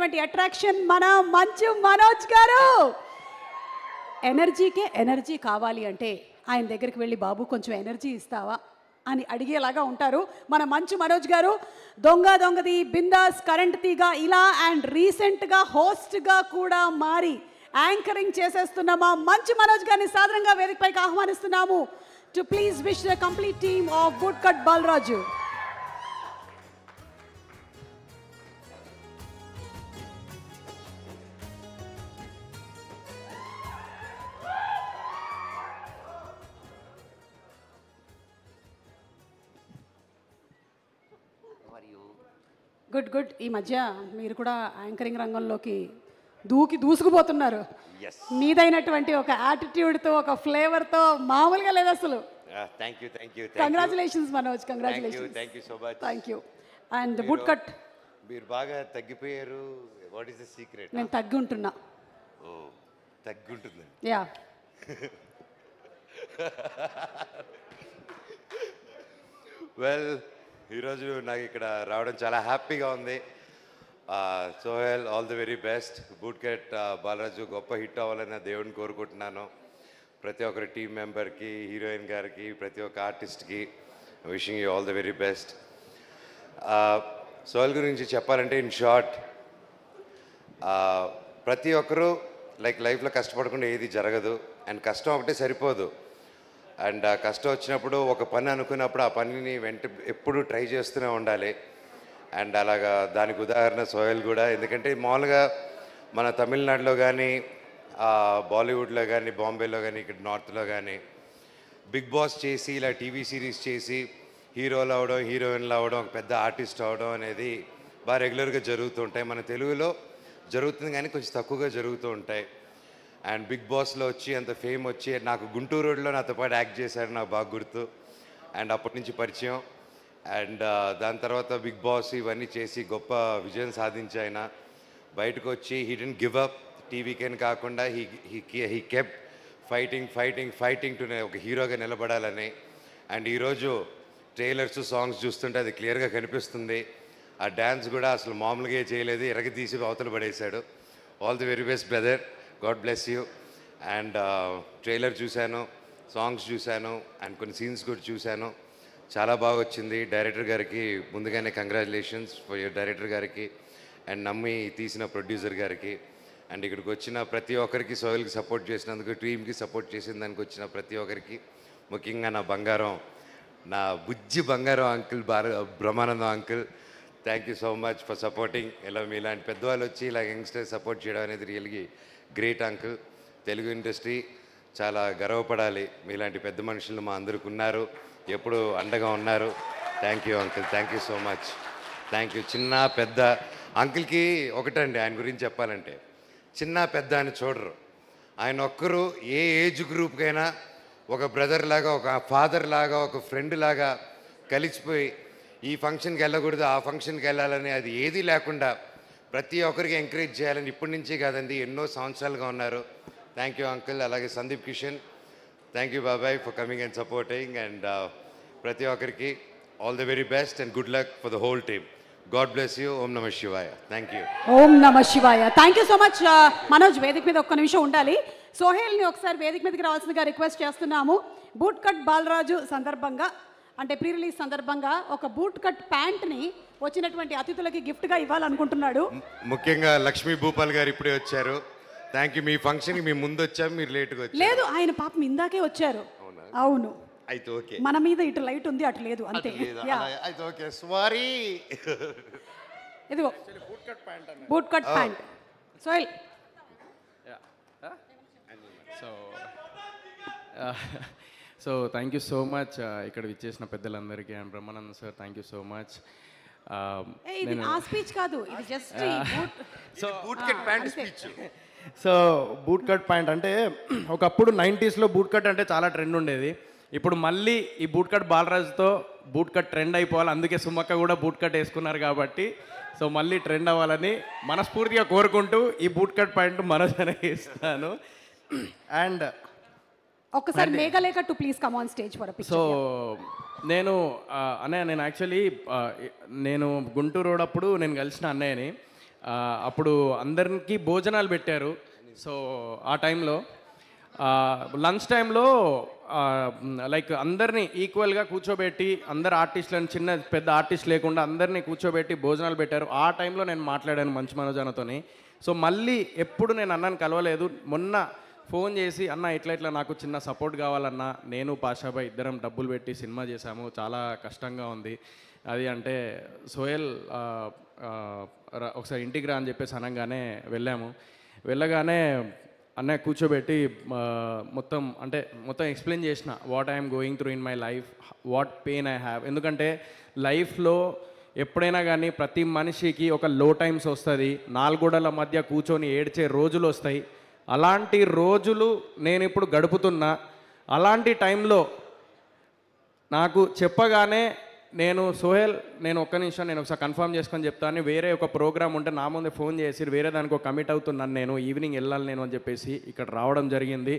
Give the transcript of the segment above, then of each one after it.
ఉన్నటువంటి అట్రాక్షన్ మన మంచు మనోజ్ గారు. ఎనర్జీకే ఎనర్జీ కావాలి అంటే ఆయన దగ్గరికి వెళ్ళి బాబు కొంచెం ఎనర్జీ ఇస్తావా అని అడిగేలాగా ఉంటారు మన మంచు మనోజ్ గారు. దొంగ దొంగది, బిందాస్, కరెంట్ తీగ ఇలా అండ్ రీసెంట్గా హోస్ట్గా కూడా మారి యాంకరింగ్ చేసేస్తున్న మా మంచు మనోజ్ గారిని సాధారణంగా వేదికపైకి ఆహ్వానిస్తున్నాము. To please wish the complete team of bootcut Balaraju. Good good. ఈ మధ్య మీరు కూడా యాంకరింగ్ రంగంలోకి దూసుకుపోతున్నారు. మీదైనటువంటి ఒక యాటిట్యూడ్తో, ఒక ఫ్లేవర్తో మామూలుగా లేదు అసలు. Congratulations Manoj, congratulations. Thank you. And bootcut మీరు బాగా తగ్గిపోయారు. What is the secret? నేను తగ్గి ఉంటున్నా. ఓ, తగ్గుంటుంది. యా. వెల్, ఈరోజు నాకు ఇక్కడ రావడం చాలా హ్యాపీగా ఉంది. Sohel, all the very best. Bootcut Balaraju గొప్ప హిట్ అవ్వాలని దేవుడిని కోరుకుంటున్నాను. ప్రతి ఒక్కరి టీం మెంబర్కి, హీరోయిన్ గారికి, ప్రతి ఒక్క ఆర్టిస్ట్కి wishing you all the very best. Sohel గురించి చెప్పాలంటే ఇన్ షార్ట్, ప్రతి ఒక్కరూ లైఫ్లో కష్టపడకుండా ఏది జరగదు. అండ్ కష్టం ఒకటే సరిపోదు. అండ్ ఆ కష్టం వచ్చినప్పుడు ఒక పని అనుకున్నప్పుడు ఆ పనిని ఎప్పుడు ట్రై చేస్తూనే ఉండాలి. అండ్ అలాగా దానికి ఉదాహరణ సోహెల్ కూడా. ఎందుకంటే మామూలుగా మన తమిళనాడులో కానీ, బాలీవుడ్లో కానీ, బాంబేలో కానీ, ఇక్కడ నార్త్లో కానీ బిగ్ బాస్ చేసి ఇలా టీవీ సిరీస్ చేసి హీరోలు అవడం, హీరోయిన్లు అవడం, ఒక పెద్ద ఆర్టిస్ట్ అవడం అనేది బాగా రెగ్యులర్గా జరుగుతుంటాయి. మన తెలుగులో జరుగుతుంది కానీ కొంచెం తక్కువగా జరుగుతూ ఉంటాయి. అండ్ బిగ్ బాస్లో వచ్చి అంత ఫేమ్ వచ్చి, నాకు గుంటూరు రోడ్లో నాతో పాటు యాక్ట్ చేశారు, నాకు బాగా గుర్తు. అండ్ అప్పటి నుంచి పరిచయం. అండ్ దాని తర్వాత బిగ్ బాస్ ఇవన్నీ చేసి గొప్ప విజయం సాధించి ఆయన బయటకు వచ్చి హీ డెంట్ గివ్ అప్. టీవీకేని కాకుండా హీ కెప్ట్ ఫైటింగ్ టు ఒక హీరోగా నిలబడాలని. అండ్ ఈరోజు ట్రైలర్స్, సాంగ్స్ చూస్తుంటే అది క్లియర్గా కనిపిస్తుంది. ఆ డ్యాన్స్ కూడా అసలు మామూలుగా చేయలేదు, ఎరగదీసి అవతల పడేశాడు. All the very best brother, God bless you. And trailer చూశాను, సాంగ్స్ చూశాను, అండ్ కొన్ని సీన్స్ కూడా చూశాను. చాలా బాగా వచ్చింది. డైరెక్టర్ గారికి ముందుగానే కంగ్రాచులేషన్స్ ఫర్ యువర్ డైరెక్టర్ గారికి, అండ్ నమ్మి తీసిన ప్రొడ్యూసర్ గారికి, అండ్ ఇక్కడికి వచ్చిన ప్రతి ఒక్కరికి, సోహెల్కి సపోర్ట్ చేసినందుకు, టీమ్కి సపోర్ట్ చేసిన దానికి వచ్చిన ప్రతి ఒక్కరికి, ముఖ్యంగా నా బంగారం, నా బుజ్జి బంగారం uncle Brahmanandam uncle, thank you so much for supporting. ఇలా మీలాంటి పెద్దవాళ్ళు వచ్చి ఇలా యంగ్స్టర్ సపోర్ట్ చేయడం అనేది రియల్గా గ్రేట్ అంకుల్. తెలుగు ఇండస్ట్రీ చాలా గర్వపడాలి. మీలాంటి పెద్ద మనుషులు మా అందరికి ఉన్నారు, ఎప్పుడు అండగా ఉన్నారు. Thank you uncle, thank you so much. Thank you. చిన్న పెద్ద అంకుల్కి ఒకటండి, ఆయన గురించి చెప్పాలంటే చిన్న పెద్ద అని చూడరు. ఆయన ఒక్కరు ఏ ఏజ్ గ్రూప్కైనా ఒక బ్రదర్ లాగా, ఒక ఫాదర్ లాగా, ఒక ఫ్రెండ్ లాగా కలిసిపోయి ఈ ఫంక్షన్కి వెళ్ళకూడదు, ఆ ఫంక్షన్కి వెళ్ళాలని అది ఏదీ లేకుండా ప్రతి ఒక్కరికి ఎంకరేజ్ చేయాలని ఇప్పటి నుంచి కాదండి, ఎన్నో సంవత్సరాలుగా ఉన్నారు. Thank you uncle. అలాగే సందీప్ కిషన్, థ్యాంక్ యూ బాబాయ్ for coming and supporting. And ప్రతి ఒక్కరికి all the very best and good luck for the whole team. God bless you. ఓం నమ శివాయ. Thank you. ఓం నమ శివాయ. Thank you so much Manoj. వేదిక మీద ఒక్క నిమిషం ఉండాలి. సోహెల్ని ఒకసారి వేదిక మీదకి రావాల్సిందిగా రిక్వెస్ట్ చేస్తున్నాము. బూట్కట్ బాలరాజు సందర్భంగా, అంటే ప్రీ రిలీజ్ సందర్భంగా ఒక బూట్ కట్ ప్యాంట్ని వచ్చినటువంటి అతిథులకి గిఫ్ట్గా ఇవ్వాలనుకుంటున్నాడు. ముఖ్యంగా లక్ష్మీ భూపాల్ గారు ఇప్పుడే వచ్చారు. Thank you. మీ ఫంక్షన్కి మేము ముందు వచ్చాము, మీరు లేట్గా వచ్చారు. లేదు, ఆయన పాపం ఇందాకే వచ్చారు. అవును, అయితే ఓకే. మన మీద ఇటు లైట్ ఉంది, అటు లేదు, అంతే. అయితే ఓకే, సారీ. ఇదిగో boot cut pant. Sohel. So thank you so much ఇక్కడ విచ్చేసిన పెద్దలందరికీ. And Brahmanand sir, thank you so much. ఇది ఆ స్పీచ్ కాదు, ఇది just boot cut pant speech. So boot cut pant అంటే ఒకప్పుడు 90sలో బూట్ కట్ అంటే చాలా ట్రెండ్ ఉండేది. ఇప్పుడు మళ్ళీ ఈ బూట్ కట్ బాలరాజుతో బూట్ కట్ ట్రెండ్ అయిపోవాలి. అందుకే సుమక్క కూడా బూట్ కట్ వేసుకున్నారు కాబట్టి సో మళ్ళీ ట్రెండ్ అవ్వాలని మనస్ఫూర్తిగా కోరుకుంటూ ఈ బూట్ కట్ ప్యాంట్ మనోజ్ అనే ఇస్తాను. అండ్ ఒక్కసారి Meghalekha to please come on stage for a picture. So నేను అన్నయ్య, నేను యాక్చువల్లీ నేను గుంటూరు రోడ్ అప్పుడు నేను కలిసిన అన్నయ్యని. అప్పుడు అందరికీ భోజనాలు పెట్టారు. సో ఆ టైంలో లంచ్ టైంలో లైక్ అందరినీ ఈక్వల్గా కూర్చోబెట్టి అందరు ఆర్టిస్టులను చిన్న పెద్ద ఆర్టిస్ట్ లేకుండా అందరినీ కూర్చోబెట్టి భోజనాలు పెట్టారు. ఆ టైంలో నేను మాట్లాడాను మంచు మనోజ్ అన్నతోని. సో మళ్ళీ ఎప్పుడు నేను అన్నని కలవలేదు. మొన్న ఫోన్ చేసి అన్న ఇట్లా నాకు చిన్న సపోర్ట్ కావాలన్నా, నేను పాషాబాయ్ ఇద్దరం డబ్బులు పెట్టి సినిమా చేశాము, చాలా కష్టంగా ఉంది అది అంటే, సోహెల్ ఒకసారి ఇంటికి రా అని చెప్పేసి అనగానే వెళ్ళగానే అన్నయ్య కూర్చోబెట్టి మొత్తం ఎక్స్ప్లెయిన్ చేసిన what I'm going through in my life, what pain I have. ఎందుకంటే లైఫ్లో ఎప్పుడైనా కానీ ప్రతి మనిషికి ఒక లో టైమ్స్ వస్తుంది, నాలుగోడల మధ్య కూర్చొని ఏడ్చే రోజులు వస్తాయి. అలాంటి రోజులు నేను ఇప్పుడు గడుపుతున్నా. అలాంటి టైంలో నాకు చెప్పగానే సోహెల్ నేను ఒక్క నిమిషం నేను ఒకసారి కన్ఫర్మ్ చేసుకొని చెప్తాను, వేరే ఒక ప్రోగ్రామ్ ఉంటే నా ముందే ఫోన్ చేసి వేరే దానికి ఒక కమిట్ అవుతున్నాను నేను, ఈవినింగ్ వెళ్ళాలి నేను అని చెప్పేసి ఇక్కడ రావడం జరిగింది.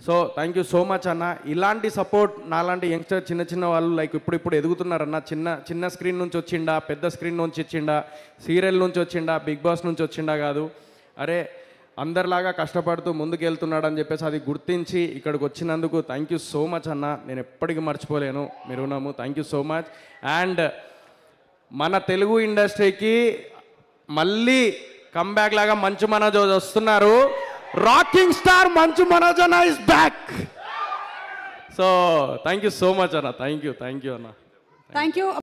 So thank you so much అన్న. ఇలాంటి సపోర్ట్ నాలాంటి యంగ్స్టర్ చిన్న వాళ్ళు లైక్ ఇప్పుడు ఎదుగుతున్నారన్న. చిన్న స్క్రీన్ నుంచి వచ్చిండా, పెద్ద స్క్రీన్ నుంచి వచ్చిండా, సీరియల్ నుంచి వచ్చిండా, బిగ్ బాస్ నుంచి వచ్చిండా కాదు, అరే అందరిలాగా కష్టపడుతూ ముందుకు వెళ్తున్నాడు అని చెప్పేసి అది గుర్తించి ఇక్కడికి వచ్చినందుకు థ్యాంక్ యూ సో మచ్ అన్న. నేను ఎప్పటికీ మర్చిపోలేను మీ రుణము. Thank you so much. And మన తెలుగు ఇండస్ట్రీకి మళ్ళీ కంబ్యాక్ లాగా మంచు మనోజ్ వస్తున్నారు. రాకింగ్ స్టార్ మంచు మనోజ్ అన్న is back. So thank you so much అన్న. థ్యాంక్ యూ అన్న. Thank you.